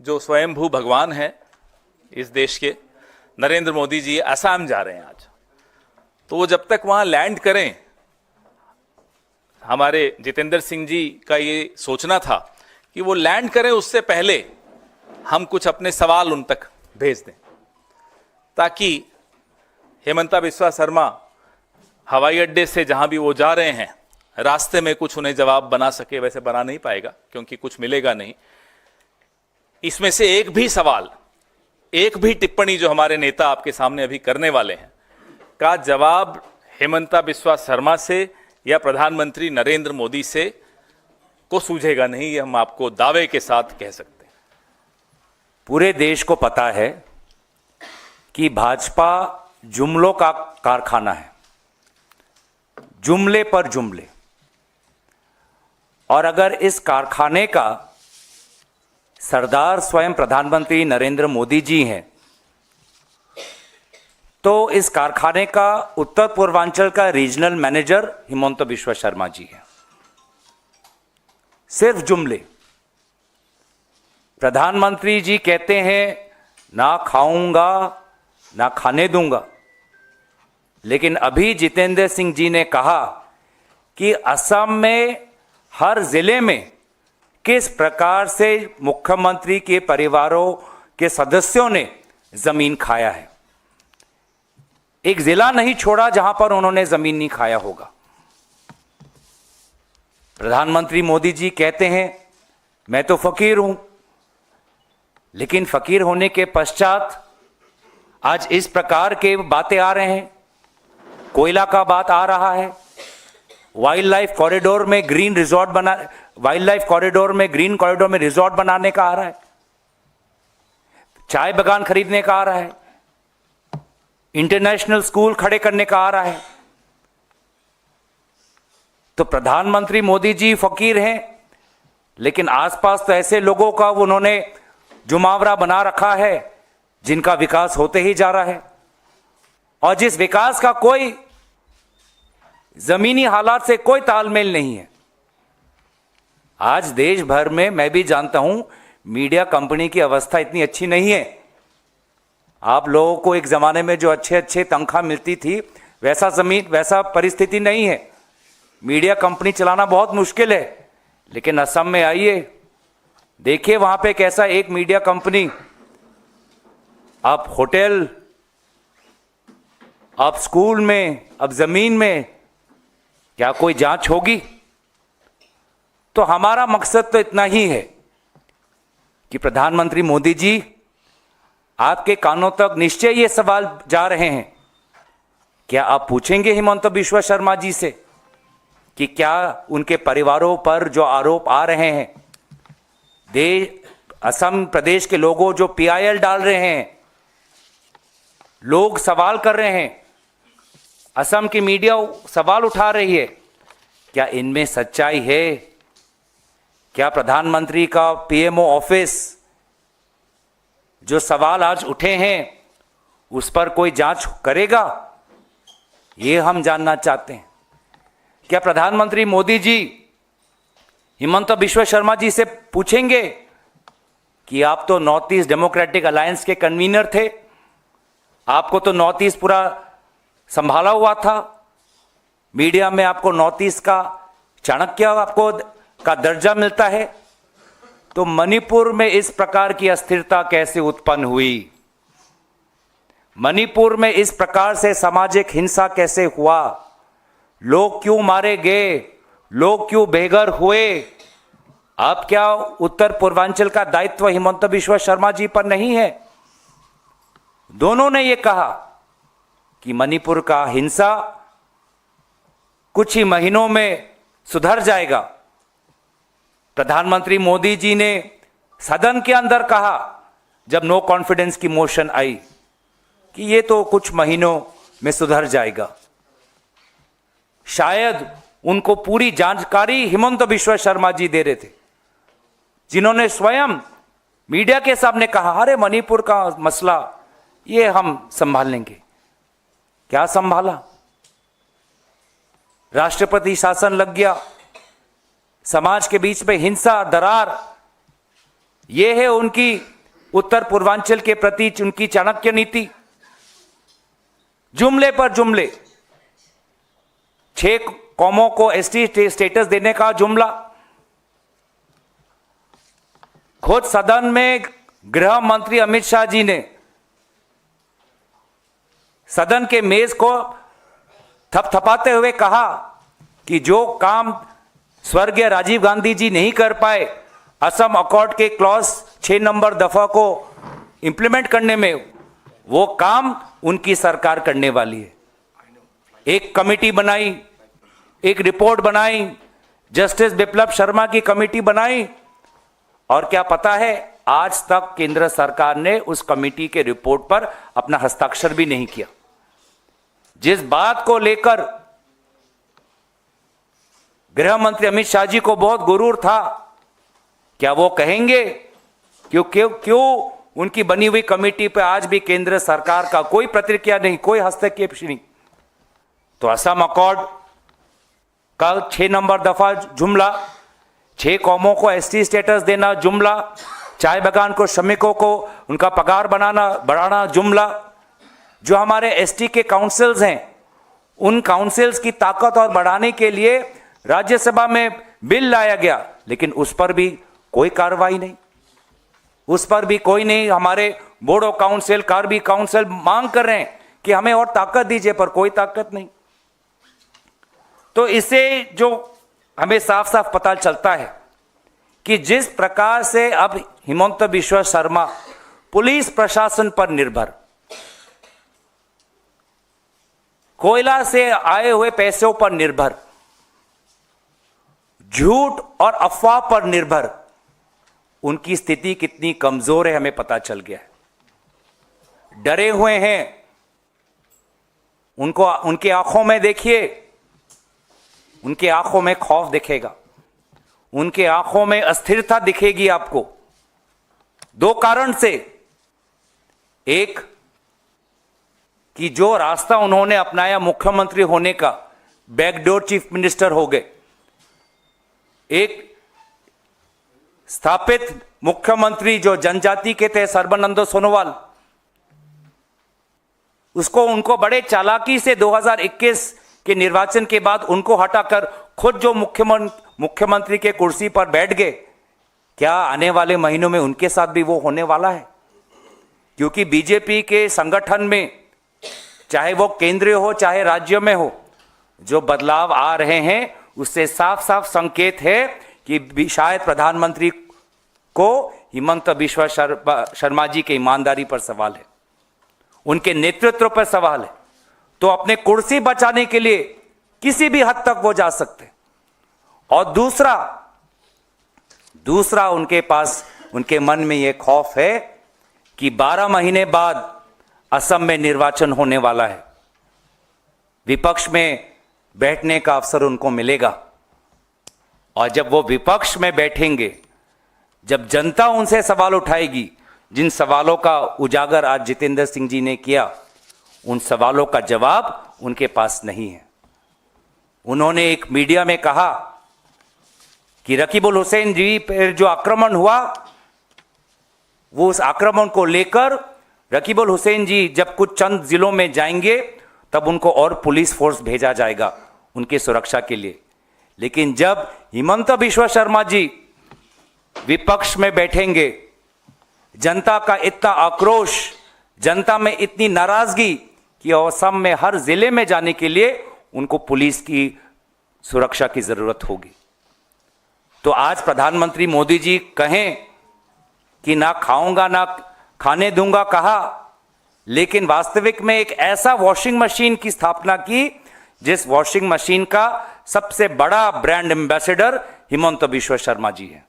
जो स्वयंभू भगवान है इस देश के, नरेंद्र मोदी जी असम जा रहे हैं आज। तो वो जब तक वहां लैंड करें, हमारे जितेंद्र सिंह जी का ये सोचना था कि वो लैंड करें उससे पहले हम कुछ अपने सवाल उन तक भेज दें, ताकि हेमंता बिस्वा शर्मा हवाई अड्डे से जहां भी वो जा रहे हैं रास्ते में कुछ उन्हें जवाब बना सके। वैसे बना नहीं पाएगा क्योंकि कुछ मिलेगा नहीं। इसमें से एक भी सवाल, एक भी टिप्पणी जो हमारे नेता आपके सामने अभी करने वाले हैं का जवाब हेमंता बिस्वा शर्मा से या प्रधानमंत्री नरेंद्र मोदी से को सूझेगा नहीं। ये हम आपको दावे के साथ कह सकते हैं। पूरे देश को पता है कि भाजपा जुमलों का कारखाना है, जुमले पर जुमले। और अगर इस कारखाने का सरदार स्वयं प्रधानमंत्री नरेंद्र मोदी जी हैं, तो इस कारखाने का उत्तर पूर्वांचल का रीजनल मैनेजर हिमंता बिस्वा शर्मा जी हैं। सिर्फ जुमले। प्रधानमंत्री जी कहते हैं ना खाऊंगा ना खाने दूंगा, लेकिन अभी जितेंद्र सिंह जी ने कहा कि असम में हर जिले में किस प्रकार से मुख्यमंत्री के परिवारों के सदस्यों ने जमीन खाया है। एक जिला नहीं छोड़ा जहां पर उन्होंने जमीन नहीं खाया होगा। प्रधानमंत्री मोदी जी कहते हैं मैं तो फकीर हूं, लेकिन फकीर होने के पश्चात आज इस प्रकार के बातें आ रहे हैं। कोयला का बात आ रहा है, वाइल्ड लाइफ कॉरिडोर में ग्रीन रिजॉर्ट बना, वाइल्ड लाइफ कॉरिडोर में ग्रीन कॉरिडोर में रिजॉर्ट बनाने का आ रहा है, चाय बागान खरीदने का आ रहा है, इंटरनेशनल स्कूल खड़े करने का आ रहा है। तो प्रधानमंत्री मोदी जी फकीर हैं, लेकिन आसपास तो ऐसे लोगों का उन्होंने जुमावरा बना रखा है जिनका विकास होते ही जा रहा है, और जिस विकास का कोई जमीनी हालात से कोई तालमेल नहीं है। आज देश भर में मैं भी जानता हूं मीडिया कंपनी की अवस्था इतनी अच्छी नहीं है। आप लोगों को एक जमाने में जो अच्छे अच्छे तनख्वाह मिलती थी वैसा परिस्थिति नहीं है। मीडिया कंपनी चलाना बहुत मुश्किल है। लेकिन असम में आइए, देखिए वहां पे कैसा एक मीडिया कंपनी, आप होटल, आप स्कूल में, अब जमीन में, क्या कोई जांच होगी? तो हमारा मकसद तो इतना ही है कि प्रधानमंत्री मोदी जी, आपके कानों तक निश्चय ये सवाल जा रहे हैं। क्या आप पूछेंगे हिमंता बिस्वा शर्मा जी से कि क्या उनके परिवारों पर जो आरोप आ रहे हैं, असम प्रदेश के लोगों जो पीआईएल डाल रहे हैं, लोग सवाल कर रहे हैं, असम की मीडिया सवाल उठा रही है, क्या इनमें सच्चाई है? क्या प्रधानमंत्री का पीएमओ ऑफिस जो सवाल आज उठे हैं उस पर कोई जांच करेगा? ये हम जानना चाहते हैं। क्या प्रधानमंत्री मोदी जी हिमंता बिस्वा शर्मा जी से पूछेंगे कि आप तो नॉर्थ ईस्ट डेमोक्रेटिक अलायंस के कन्वीनर थे, आपको तो नॉर्थ ईस्ट पूरा संभाला हुआ था, मीडिया में आपको नॉर्थ ईस्ट का चाणक्य आपको का दर्जा मिलता है, तो मणिपुर में इस प्रकार की अस्थिरता कैसे उत्पन्न हुई? मणिपुर में इस प्रकार से सामाजिक हिंसा कैसे हुआ? लोग क्यों मारे गए? लोग क्यों बेघर हुए? अब क्या उत्तर पूर्वांचल का दायित्व हिमंता बिस्वा शर्मा जी पर नहीं है? दोनों ने यह कहा कि मणिपुर का हिंसा कुछ ही महीनों में सुधर जाएगा। प्रधानमंत्री मोदी जी ने सदन के अंदर कहा जब नो कॉन्फिडेंस की मोशन आई कि ये तो कुछ महीनों में सुधर जाएगा। शायद उनको पूरी जानकारी हिमंता बिस्वा शर्मा जी दे रहे थे, जिन्होंने स्वयं मीडिया के सामने कहा अरे मणिपुर का मसला ये हम संभाल लेंगे। क्या संभाला? राष्ट्रपति शासन लग गया, समाज के बीच में हिंसा, दरार, ये है उनकी उत्तर पूर्वांचल के प्रति उनकी चाणक्य नीति। जुमले पर जुमले, 6 कौमों को एसटी स्टेटस देने का जुमला। खुद सदन में गृह मंत्री अमित शाह जी ने सदन के मेज को थपथपाते हुए कहा कि जो काम स्वर्गीय राजीव गांधी जी नहीं कर पाए असम अकॉर्ड के क्लॉज 6 नंबर दफा को इंप्लीमेंट करने में, वो काम उनकी सरकार करने वाली है। एक कमेटी बनाई, एक रिपोर्ट बनाई, जस्टिस बिप्लब शर्मा की कमेटी बनाई, और क्या पता है आज तक केंद्र सरकार ने उस कमेटी के रिपोर्ट पर अपना हस्ताक्षर भी नहीं किया। जिस बात को लेकर गृह मंत्री अमित शाह जी को बहुत गुरूर था, क्या वो कहेंगे क्यों उनकी बनी हुई कमेटी पर आज भी केंद्र सरकार का कोई प्रतिक्रिया नहीं, कोई हस्तक्षेप नहीं? तो असम अकॉर्ड का 6 नंबर दफा जुमला, 6 कौमों को एसटी स्टेटस देना जुमला, चाय बागान को श्रमिकों को उनका पगार बढ़ाना जुमला। जो हमारे एसटी के काउंसिल्स हैं, उन काउंसिल्स की ताकत और बढ़ाने के लिए राज्यसभा में बिल लाया गया, लेकिन उस पर भी कोई कार्रवाई नहीं, उस पर भी कोई नहीं। हमारे बोडो काउंसिल, कार्बी काउंसिल मांग कर रहे हैं कि हमें और ताकत दीजिए, पर कोई ताकत नहीं। तो इससे जो हमें साफ साफ पता चलता है कि जिस प्रकार से अब हिमंत बिश्वा शर्मा पुलिस प्रशासन पर निर्भर, कोयला से आए हुए पैसों पर निर्भर, झूठ और अफवाह पर निर्भर, उनकी स्थिति कितनी कमजोर है हमें पता चल गया है। डरे हुए हैं, उनको उनकी आंखों में देखिए, उनकी आंखों में खौफ दिखेगा, उनके आंखों में अस्थिरता दिखेगी आपको। 2 कारण से, एक कि जो रास्ता उन्होंने अपनाया मुख्यमंत्री होने का, बैकडोर चीफ मिनिस्टर हो गए। एक स्थापित मुख्यमंत्री जो जनजाति के थे सर्बानंद सोनोवाल, उनको बड़े चालाकी से 2021 के निर्वाचन के बाद उनको हटाकर खुद जो मुख्यमंत्री के कुर्सी पर बैठ गए। क्या आने वाले महीनों में उनके साथ भी वो होने वाला है? क्योंकि बीजेपी के संगठन में, चाहे वो केंद्रीय हो चाहे राज्य में हो, जो बदलाव आ रहे हैं उससे साफ साफ संकेत है कि शायद प्रधानमंत्री को हिमंत बिश्वा शर्मा जी की ईमानदारी पर सवाल है, उनके नेतृत्व पर सवाल है। तो अपने कुर्सी बचाने के लिए किसी भी हद तक वो जा सकते। और दूसरा उनके पास, उनके मन में यह खौफ है कि 12 महीने बाद असम में निर्वाचन होने वाला है, विपक्ष में बैठने का अवसर उनको मिलेगा। और जब वो विपक्ष में बैठेंगे, जब जनता उनसे सवाल उठाएगी, जिन सवालों का उजागर आज जितेंद्र सिंह जी ने किया, उन सवालों का जवाब उनके पास नहीं है। उन्होंने एक मीडिया में कहा कि रकीबुल हुसैन जी पर जो आक्रमण हुआ, वो उस आक्रमण को लेकर रकीबुल हुसैन जी जब कुछ चंद जिलों में जाएंगे तब उनको और पुलिस फोर्स भेजा जाएगा उनकी सुरक्षा के लिए। लेकिन जब हिमंत बिश्वा शर्मा जी विपक्ष में बैठेंगे, जनता का इतना आक्रोश, जनता में इतनी नाराजगी कि असम में हर जिले में जाने के लिए उनको पुलिस की सुरक्षा की जरूरत होगी। तो आज प्रधानमंत्री मोदी जी कहें कि ना खाऊंगा ना खाने दूंगा कहा, लेकिन वास्तविक में एक ऐसा वॉशिंग मशीन की स्थापना की जिस वॉशिंग मशीन का सबसे बड़ा ब्रांड एम्बेसडर हिमंत बिश्वा शर्मा जी है।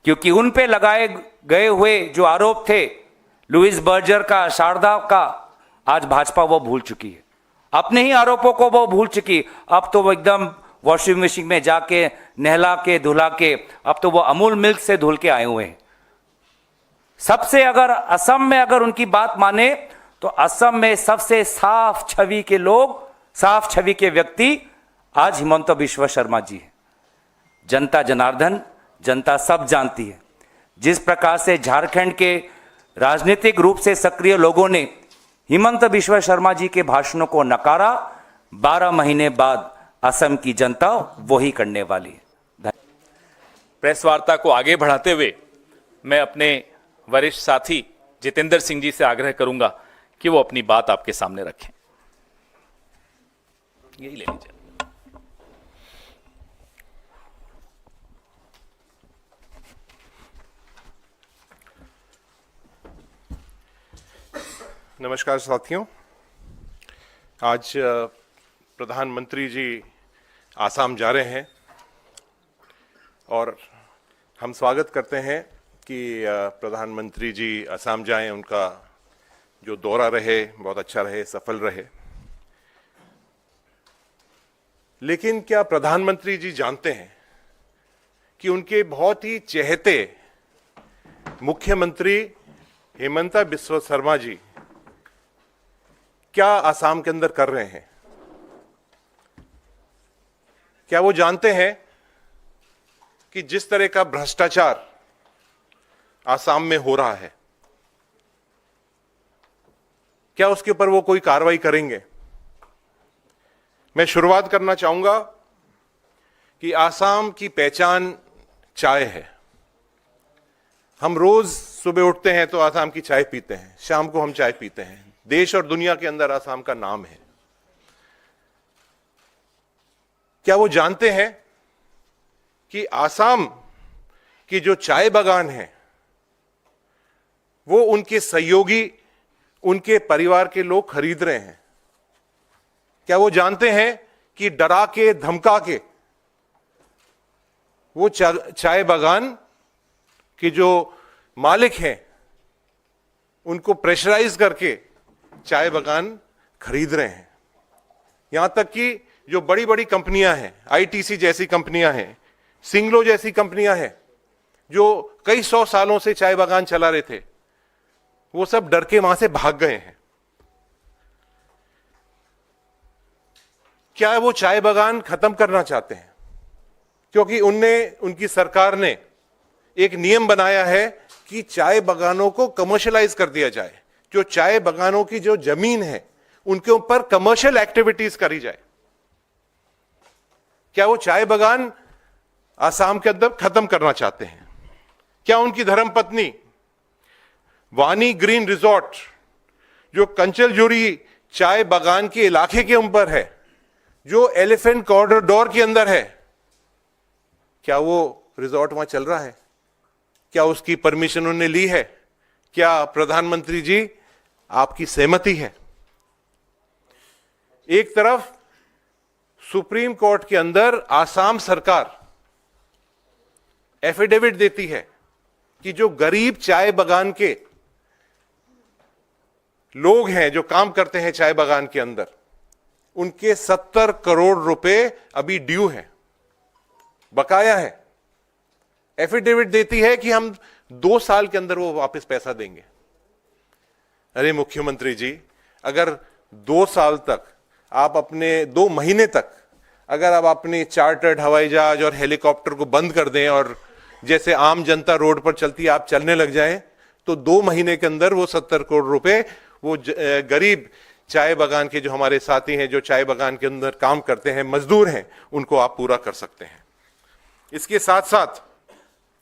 क्योंकि उन पे लगाए गए हुए जो आरोप थे, लुइस बर्जर का, शारदा का, आज भाजपा वो भूल चुकी है, अपने ही आरोपों को वो भूल चुकी। अब तो वो एकदम वॉशिंग मशीन में जाके नहला के धुला के, अब तो वो अमूल मिल्क से धुल के आए हुए हैं। सबसे अगर असम में अगर उनकी बात माने तो असम में सबसे साफ छवि के लोग, साफ छवि के व्यक्ति आज हिमंत बिश्वा शर्मा जी हैं। जनता जनार्दन, जनता सब जानती है। जिस प्रकार से झारखंड के राजनीतिक रूप से सक्रिय लोगों ने हिमंत बिश्व शर्मा जी के भाषणों को नकारा, 12 महीने बाद असम की जनता वही करने वाली है। प्रेस वार्ता को आगे बढ़ाते हुए मैं अपने वरिष्ठ साथी जितेंद्र सिंह जी से आग्रह करूंगा कि वो अपनी बात आपके सामने रखें। यही ले लीजिए। नमस्कार साथियों, आज प्रधानमंत्री जी आसाम जा रहे हैं और हम स्वागत करते हैं कि प्रधानमंत्री जी आसाम जाएं, उनका जो दौरा रहे बहुत अच्छा रहे, सफल रहे। लेकिन क्या प्रधानमंत्री जी जानते हैं कि उनके बहुत ही चहेते मुख्यमंत्री हिमंता बिस्वा शर्मा जी क्या आसाम के अंदर कर रहे हैं? क्या वो जानते हैं कि जिस तरह का भ्रष्टाचार आसाम में हो रहा है, क्या उसके ऊपर वो कोई कार्रवाई करेंगे? मैं शुरुआत करना चाहूंगा कि आसाम की पहचान चाय है। हम रोज सुबह उठते हैं तो आसाम की चाय पीते हैं, शाम को हम चाय पीते हैं। देश और दुनिया के अंदर आसाम का नाम है। क्या वो जानते हैं कि आसाम की जो चाय बागान है वो उनके सहयोगी, उनके परिवार के लोग खरीद रहे हैं? क्या वो जानते हैं कि डरा के धमका के वो चाय बागान के जो मालिक हैं उनको प्रेशराइज करके चाय बागान खरीद रहे हैं? यहां तक कि जो बड़ी बड़ी कंपनियां हैं, आईटीसी जैसी कंपनियां हैं, सिंगलो जैसी कंपनियां हैं, जो कई 100 सालों से चाय बागान चला रहे थे, वो सब डर के वहां से भाग गए हैं। क्या वो चाय बागान खत्म करना चाहते हैं? क्योंकि उनकी सरकार ने एक नियम बनाया है कि चाय बागानों को कमर्शियलाइज कर दिया जाए। जो चाय बागानों की जो जमीन है उनके ऊपर कमर्शियल एक्टिविटीज करी जाए। क्या वो चाय बागान आसाम के अंदर खत्म करना चाहते हैं? क्या उनकी धर्मपत्नी वानी ग्रीन रिजॉर्ट जो कंचलजोरी चाय बागान के इलाके के ऊपर है, जो एलिफेंट कॉरिडोर के अंदर है, क्या वो रिजॉर्ट वहां चल रहा है? क्या उसकी परमिशन उन्होंने ली है? क्या प्रधानमंत्री जी आपकी सहमति है? एक तरफ सुप्रीम कोर्ट के अंदर आसाम सरकार एफिडेविट देती है कि जो गरीब चाय बागान के लोग हैं, जो काम करते हैं चाय बागान के अंदर, उनके 70 करोड़ रुपए अभी ड्यू है, बकाया है। एफिडेविट देती है कि हम 2 साल के अंदर वो वापस पैसा देंगे। अरे मुख्यमंत्री जी, अगर 2 साल तक आप अपने 2 महीने तक अगर आप अपने चार्टर्ड हवाई जहाज और हेलीकॉप्टर को बंद कर दें और जैसे आम जनता रोड पर चलती है आप चलने लग जाएं, तो 2 महीने के अंदर वो 70 करोड़ रुपए वो गरीब चाय बागान के जो हमारे साथी हैं, जो चाय बागान के अंदर काम करते हैं, मजदूर हैं, उनको आप पूरा कर सकते हैं। इसके साथ साथ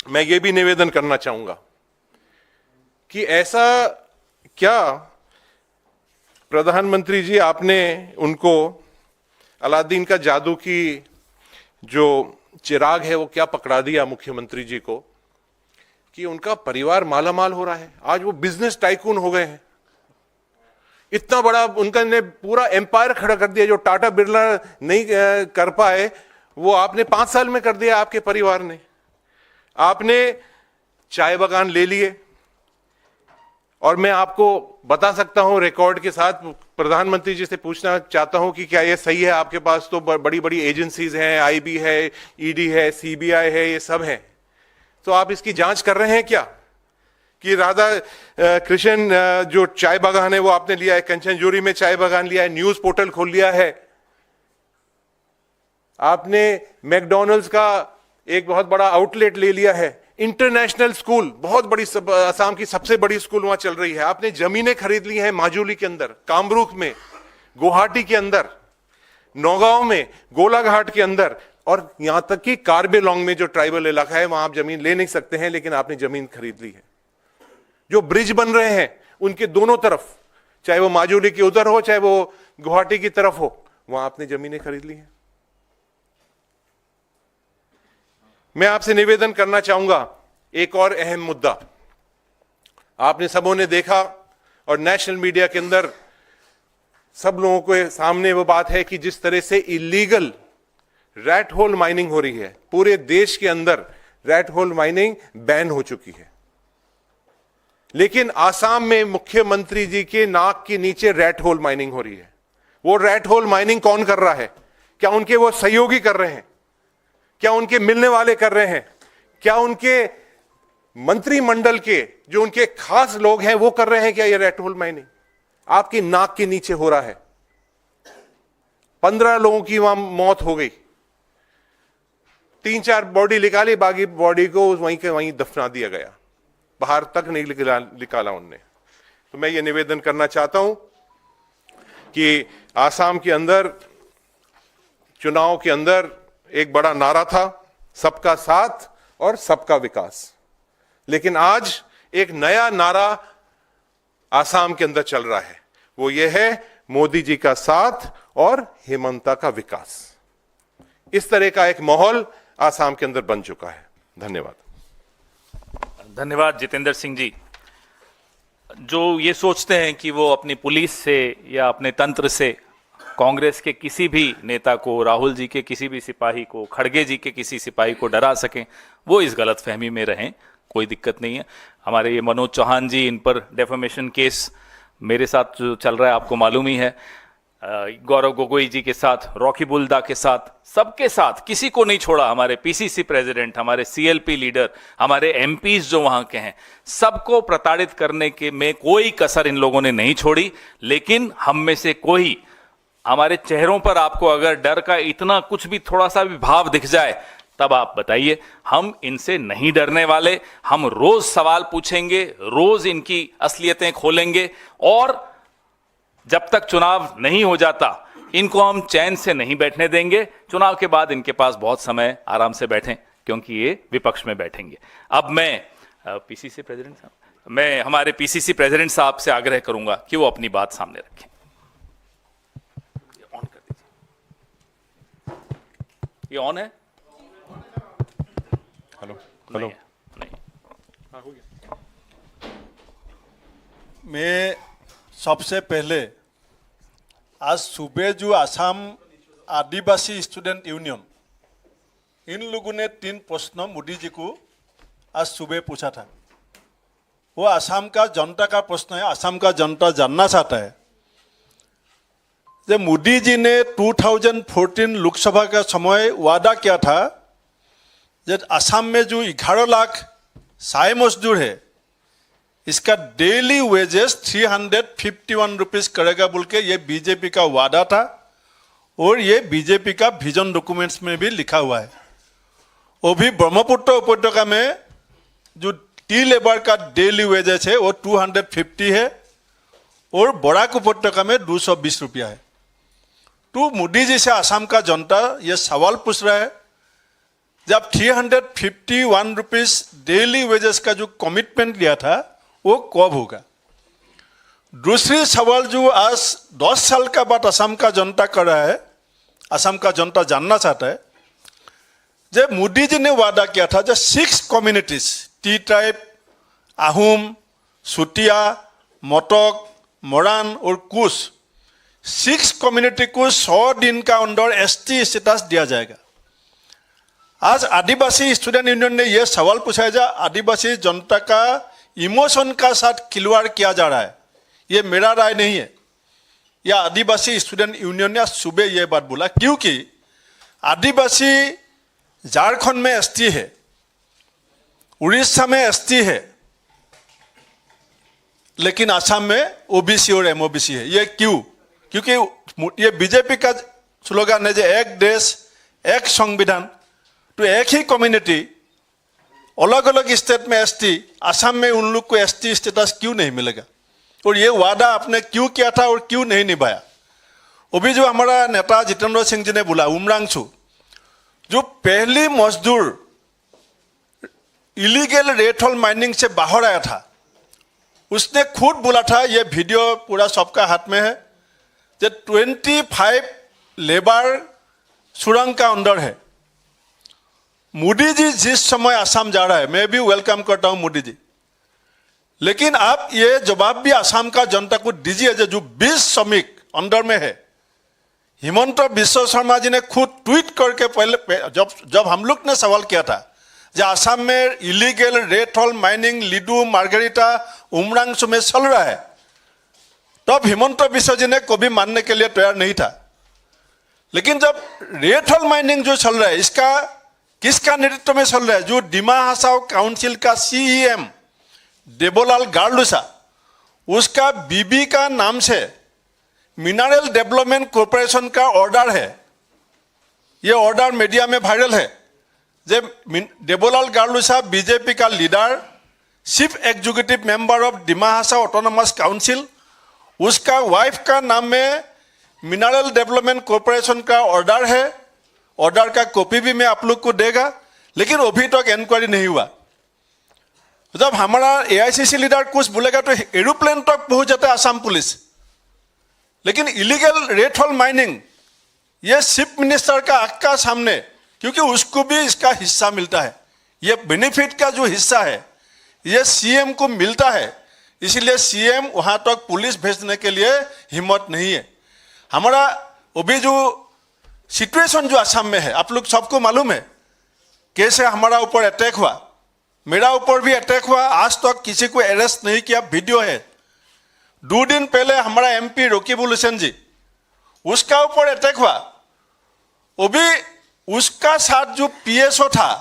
मैं ये भी निवेदन करना चाहूंगा कि ऐसा क्या प्रधानमंत्री जी आपने उनको अलादीन का जादू की जो चिराग है वो क्या पकड़ा दिया मुख्यमंत्री जी को कि उनका परिवार मालामाल हो रहा है? आज वो बिजनेस टाइकून हो गए हैं। इतना बड़ा उनका ने पूरा एम्पायर खड़ा कर दिया। जो टाटा बिरला नहीं कर पाए वो आपने 5 साल में कर दिया। आपके परिवार ने, आपने चाय बागान ले लिए। और मैं आपको बता सकता हूं रिकॉर्ड के साथ, प्रधानमंत्री जी से पूछना चाहता हूं कि क्या ये सही है? आपके पास तो बड़ी बड़ी एजेंसीज हैं, आईबी है, ईडी है, सीबीआई है, ये सब है। तो आप इसकी जांच कर रहे हैं क्या कि राधा कृष्ण जो चाय बागान है वो आपने लिया है, कंचनजोरी में चाय बागान लिया है, न्यूज पोर्टल खोल लिया है, आपने मैकडॉनल्ड्स का एक बहुत बड़ा आउटलेट ले लिया है, इंटरनेशनल स्कूल, बहुत बड़ी असम की सबसे बड़ी स्कूल वहां चल रही है। आपने जमीनें खरीद ली हैं माजुली के अंदर, कामरूप में, गुवाहाटी के अंदर, नौगांव में, गोलाघाट के अंदर, और यहां तक कि कार्बे लॉन्ग में जो ट्राइबल इलाका है वहां आप जमीन ले नहीं सकते हैं, लेकिन आपने जमीन खरीद ली है। जो ब्रिज बन रहे हैं उनके दोनों तरफ, चाहे वो माजुली के उधर हो चाहे वो गुवाहाटी की तरफ हो, वहां आपने जमीनें खरीद ली हैं। मैं आपसे निवेदन करना चाहूंगा एक और अहम मुद्दा। आपने सबों ने देखा और नेशनल मीडिया के अंदर सब लोगों के सामने वो बात है कि जिस तरह से इलीगल रैट होल माइनिंग हो रही है, पूरे देश के अंदर रैट होल माइनिंग बैन हो चुकी है। लेकिन आसाम में मुख्यमंत्री जी के नाक के नीचे रैट होल माइनिंग हो रही है। वो रैट होल माइनिंग कौन कर रहा है? क्या उनके वो सहयोगी कर रहे हैं? क्या उनके मिलने वाले कर रहे हैं? क्या उनके मंत्रिमंडल के जो उनके खास लोग हैं वो कर रहे हैं? क्या ये रैट होल माइनिंग आपकी नाक के नीचे हो रहा है? 15 लोगों की वहां मौत हो गई, 3-4 बॉडी निकाली, बाकी बॉडी को वहीं के वहीं दफना दिया गया, बाहर तक नहीं निकाला उनने। तो मैं ये निवेदन करना चाहता हूं कि आसाम के अंदर चुनाव के अंदर एक बड़ा नारा था, सबका साथ और सबका विकास, लेकिन आज एक नया नारा आसाम के अंदर चल रहा है, वो ये है मोदी जी का साथ और हेमंता का विकास। इस तरह का एक माहौल आसाम के अंदर बन चुका है। धन्यवाद। धन्यवाद जितेंद्र सिंह जी। जो ये सोचते हैं कि वो अपनी पुलिस से या अपने तंत्र से कांग्रेस के किसी भी नेता को, राहुल जी के किसी भी सिपाही को, खड़गे जी के किसी सिपाही को डरा सकें, वो इस गलतफहमी में रहें, कोई दिक्कत नहीं है। हमारे ये मनोज चौहान जी, इन पर डेफेमेशन केस मेरे साथ जो चल रहा है आपको मालूम ही है, गौरव गोगोई जी के साथ, रॉकी बुल्दा के साथ, सबके साथ, किसी को नहीं छोड़ा। हमारे पीसीसी प्रेसिडेंट, हमारे सीएलपी लीडर, हमारे एमपीज जो वहां के हैं, सबको प्रताड़ित करने के में कोई कसर इन लोगों ने नहीं छोड़ी। लेकिन हम में से कोई, हमारे चेहरों पर आपको अगर डर का इतना कुछ भी थोड़ा सा भी भाव दिख जाए, तब आप बताइए। हम इनसे नहीं डरने वाले। हम रोज सवाल पूछेंगे, रोज इनकी असलियतें खोलेंगे, और जब तक चुनाव नहीं हो जाता इनको हम चैन से नहीं बैठने देंगे। चुनाव के बाद इनके पास बहुत समय आराम से बैठें, क्योंकि ये विपक्ष में बैठेंगे। अब मैं पीसीसी प्रेसिडेंट साहब, मैं हमारे पीसीसी प्रेसिडेंट साहब से आग्रह करूंगा कि वो अपनी बात सामने रखें। ऑन कर दीजिए। ये ऑन है? Hello hello. नहीं। मैं सबसे पहले आज सुबह जो आसाम आदिवासी स्टूडेंट यूनियन, इन लोगों ने 3 प्रश्न मोदी जी को आज सुबह पूछा था। वो आसाम का जनता का प्रश्न है। आसाम का जनता जानना चाहता है कि मोदी जी ने 2014 लोकसभा का समय वादा किया था कि आसाम में जो 11 लाख साय मजदूर है, इसका डेली वेजेस 351 रुपीस करेगा बोल के ये बीजेपी का वादा था, और ये बीजेपी का विजन डॉक्यूमेंट्स में भी लिखा हुआ है। वो भी ब्रह्मपुत्र उपत्यका में जो टी लेबर का डेली वेजेस है वो 250 है, और बराक उपत्यका में 220 रुपया है। तो मोदी जी से आसाम का जनता ये सवाल पूछ रहा है, जब 351 रुपीस डेली वेजेस का जो कमिटमेंट लिया था वो कब होगा? दूसरी सवाल जो आज 10 साल का बाद असम का जनता कर रहा है, असम का जनता जानना चाहता है, जब मोदी जी ने वादा किया था जो 6 कम्युनिटीज, टी ट्राइब, आहूम, सुतिया, मटक, मोरान और कुश, 6 कम्युनिटी को 100 दिन का अंदर एसटी स्टेटस दिया जाएगा। आज आदिवासी स्टूडेंट यूनियन ने यह सवाल पूछा है, आदिवासी जनता का इमोशन का साथ खिलवाड़ किया जा रहा है। ये मेरा राय नहीं है, या आदिवासी स्टूडेंट यूनियन ने सुबह यह बात बोला, क्योंकि आदिवासी झारखंड में एसटी है, उड़ीसा में एसटी है, लेकिन असम में ओबीसी और एमओबीसी है। ये क्यों? क्योंकि ये बीजेपी का स्लोगन है जो एक देश एक संविधान। तो एक ही कम्युनिटी अलग अलग स्टेट में एसटी, असम में उन लोग को एसटी स्टेटस क्यों नहीं मिलेगा, और ये वादा आपने क्यों किया था और क्यों नहीं निभाया। अभी जो हमारा नेता जितेंद्र सिंह जी ने बोला, उमरांशु जो पहली मजदूर इलीगल रेत होल माइनिंग से बाहर आया था, उसने खुद बोला था, ये वीडियो पूरा सबका हाथ में है, कि 25 लेबर सुरंग का अंदर है। मोदी जी जिस समय असम जा रहा है, मैं भी वेलकम करता हूं मोदी जी, लेकिन आप ये जवाब भी असम का जनता को दीजिए जो 20 श्रमिक अंदर में है। हिमंत बिश्व शर्मा जी ने खुद ट्वीट करके पहले जब हम लोग ने सवाल किया था जो असम में इलीगल रेत होल माइनिंग लिडू मार्गेरिटा उमरांशु में चल रहा है, तब हिमंत बिश्व जी ने कभी मानने के लिए तैयार नहीं था। लेकिन जब रेत होल माइनिंग जो चल रहा है, इसका किसका नेतृत्व में चल रहा है, जो डिमा हासाओ काउंसिल का सीईएम देबोलाल गार्लुसा, उसका बीबी का नाम से मिनरल डेवलपमेंट कॉरपोरेशन का ऑर्डर है। ये ऑर्डर मीडिया में वायरल है। जब देबोलाल गार्लुसा बीजेपी का leader, chief executive member of Dima Hasao autonomous council, उसका वाइफ का नाम में मिनरल डेवलपमेंट कॉरपोरेशन का ऑर्डर है। ऑर्डर का कॉपी भी मैं आप लोग को देगा, लेकिन अभी तक इंक्वायरी नहीं हुआ। जब हमारा एआईसीसी लीडर कुछ बोलेगा तो एरोप्लेन तक पहुंच जाता है असम पुलिस। लेकिन इलीगल रेत होल माइनिंग ये चीफ मिनिस्टर का आंख का सामने, क्योंकि उसको भी इसका हिस्सा मिलता है, ये बेनिफिट का जो हिस्सा है ये सीएम को मिलता है, इसीलिए सीएम वहां तक पुलिस भेजने के लिए हिम्मत नहीं है। हमारा अभी जो सिचुएशन जो असम में है, आप लोग सबको मालूम है कैसे हमारा ऊपर अटैक हुआ, मेरा ऊपर भी अटैक हुआ, आज तक किसी को अरेस्ट नहीं किया, वीडियो है। 2 दिन पहले हमारा एमपी रकीबुल हुसैन जी, उसका ऊपर अटैक हुआ, वो भी उसका साथ जो पीएसओ था,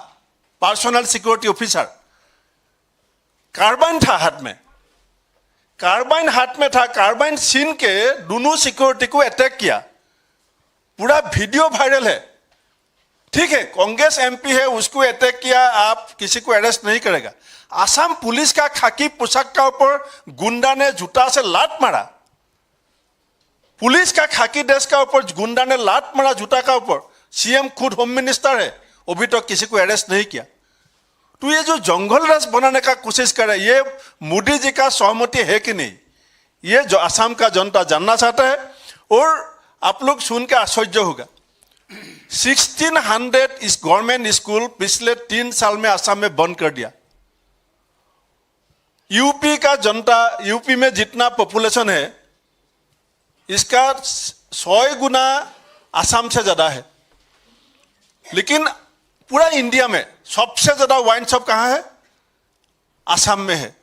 पर्सनल सिक्योरिटी ऑफिसर, कार्बाइन था हाथ में, कार्बाइन हाथ में था, कार्बाइन छीन के दोनों सिक्योरिटी को अटैक किया, पूरा वीडियो वायरल है। ठीक है, कांग्रेस एमपी है, उसको अटैक किया, आप किसी को अरेस्ट नहीं करेगा। असम पुलिस का खाकी पोशाक का ऊपर गुंडा ने जूता से लात मारा, पुलिस का खाकी ड्रेस का ऊपर गुंडा ने लात मारा जूता का ऊपर। सीएम खुद होम मिनिस्टर है, अभी तक किसी को अरेस्ट नहीं किया। तो ये जो जंगल राज बनाने का कोशिश कर रहा है, ये मोदी जी का सहमति है कि नहीं, ये जो असम का जनता जानना चाहता है। और आप लोग सुन के आश्चर्य होगा, 1600 इस गवर्नमेंट स्कूल पिछले 3 साल में असम में बंद कर दिया। यूपी का जनता, यूपी में जितना पॉपुलेशन है इसका 100 गुना असम से ज्यादा है, लेकिन पूरा इंडिया में सबसे ज्यादा वाइन शॉप कहाँ है, असम में है।